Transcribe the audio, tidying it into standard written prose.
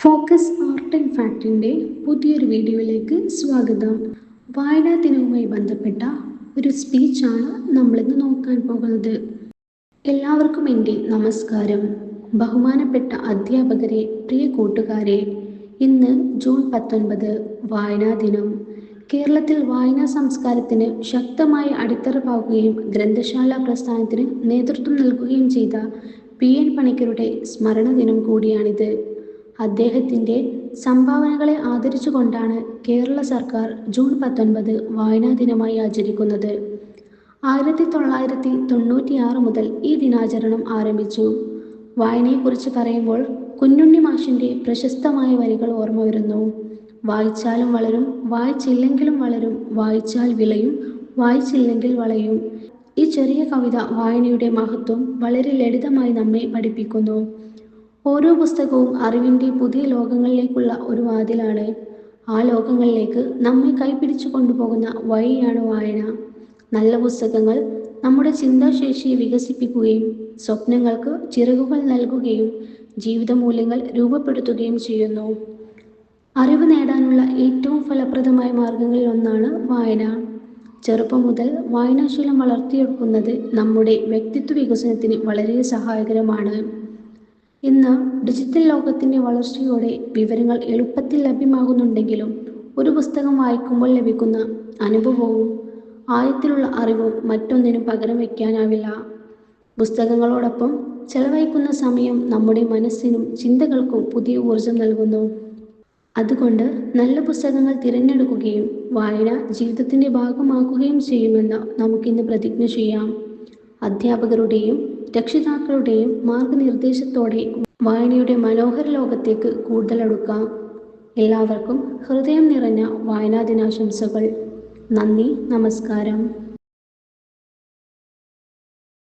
Focus art and ഫാക്ടിൻ്റെ പുതിയൊരു വീഡിയോയിലേക്ക് സ്വാഗതം. വായനാ ദിനവുമായി ബന്ധപ്പെട്ട ഒരു സ്പീച്ചാണ് നമ്മളിന്ന് നോക്കാൻ പോകുന്നത്. എല്ലാവർക്കും എൻ്റെ നമസ്കാരം. ബഹുമാനപ്പെട്ട അധ്യാപകരെ, പ്രിയ കൂട്ടുകാരെ, ഇന്ന് ജൂൺ 19 വായനാ ദിനം. കേരളത്തിൽ വായനാ സംസ്കാരത്തിന് ശക്തമായ അടിത്തറ പാകുകയും ഗ്രന്ഥശാല പ്രസ്ഥാനത്തിന് നേതൃത്വം നൽകുകയും ചെയ്ത PN പണിക്കരുടെ സ്മരണ ദിനം കൂടിയാണിത്. അദ്ദേഹത്തിൻ്റെ സംഭാവനകളെ ആദരിച്ചുകൊണ്ടാണ് കേരള സർക്കാർ ജൂൺ 19 വായനാ ദിനമായി ആചരിക്കുന്നത്. 1996 മുതൽ ഈ ദിനാചരണം ആരംഭിച്ചു. വായനയെക്കുറിച്ച് പറയുമ്പോൾ കുഞ്ഞുണ്ണി മാഷിൻ്റെ പ്രശസ്തമായ വരികൾ ഓർമ്മ വരുന്നു. വായിച്ചാലും വളരും, വായിച്ചില്ലെങ്കിലും വളരും, വായിച്ചാൽ വിളയും, വായിച്ചില്ലെങ്കിൽ വളയും. ഈ ചെറിയ കവിത വായനയുടെ മഹത്വം വളരെ ലളിതമായി നമ്മെ പഠിപ്പിക്കുന്നു. ഓരോ പുസ്തകവും അറിവിൻ്റെ പുതിയ ലോകങ്ങളിലേക്കുള്ള ഒരു വാതിലാണ്. ആ ലോകങ്ങളിലേക്ക് നമ്മെ കൈപിടിച്ചു കൊണ്ടുപോകുന്ന വഴിയാണ് വായന. നല്ല പുസ്തകങ്ങൾ നമ്മുടെ ചിന്താശേഷിയെ വികസിപ്പിക്കുകയും സ്വപ്നങ്ങൾക്ക് ചിറകുകൾ നൽകുകയും ജീവിത മൂല്യങ്ങൾ രൂപപ്പെടുത്തുകയും ചെയ്യുന്നു. അറിവ് നേടാനുള്ള ഏറ്റവും ഫലപ്രദമായ മാർഗങ്ങളിൽ ഒന്നാണ് വായന. ചെറുപ്പം മുതൽ വായനാശീലം വളർത്തിയെടുക്കുന്നത് നമ്മുടെ വ്യക്തിത്വ വികസനത്തിന് വളരെ സഹായകരമാണ്. ഇന്ന് ഡിജിറ്റൽ ലോകത്തിൻ്റെ വളർച്ചയോടെ വിവരങ്ങൾ എളുപ്പത്തിൽ ലഭ്യമാകുന്നുണ്ടെങ്കിലും ഒരു പുസ്തകം വായിക്കുമ്പോൾ ലഭിക്കുന്ന അനുഭവവും ആഴത്തിലുള്ള അറിവും മറ്റൊന്നിനും പകരം വയ്ക്കാനാവില്ല. പുസ്തകങ്ങളോടൊപ്പം ചെലവഴിക്കുന്ന സമയം നമ്മുടെ മനസ്സിനും ചിന്തകൾക്കും പുതിയ ഊർജം നൽകുന്നു. അതുകൊണ്ട് നല്ല പുസ്തകങ്ങൾ തിരഞ്ഞെടുക്കുകയും വായന ജീവിതത്തിൻ്റെ ഭാഗമാക്കുകയും ചെയ്യുമെന്ന് നമുക്കിന്ന് പ്രതിജ്ഞ ചെയ്യാം. അധ്യാപകരുടെയും രക്ഷിതാക്കളുടെയും മാർഗനിർദ്ദേശത്തോടെ വായനയുടെ മനോഹര ലോകത്തേക്ക് കൂടുതൽ അടുക്കാം. എല്ലാവർക്കും ഹൃദയം നിറഞ്ഞ വായനാ ദിനാശംസകൾ. നന്ദി, നമസ്കാരം.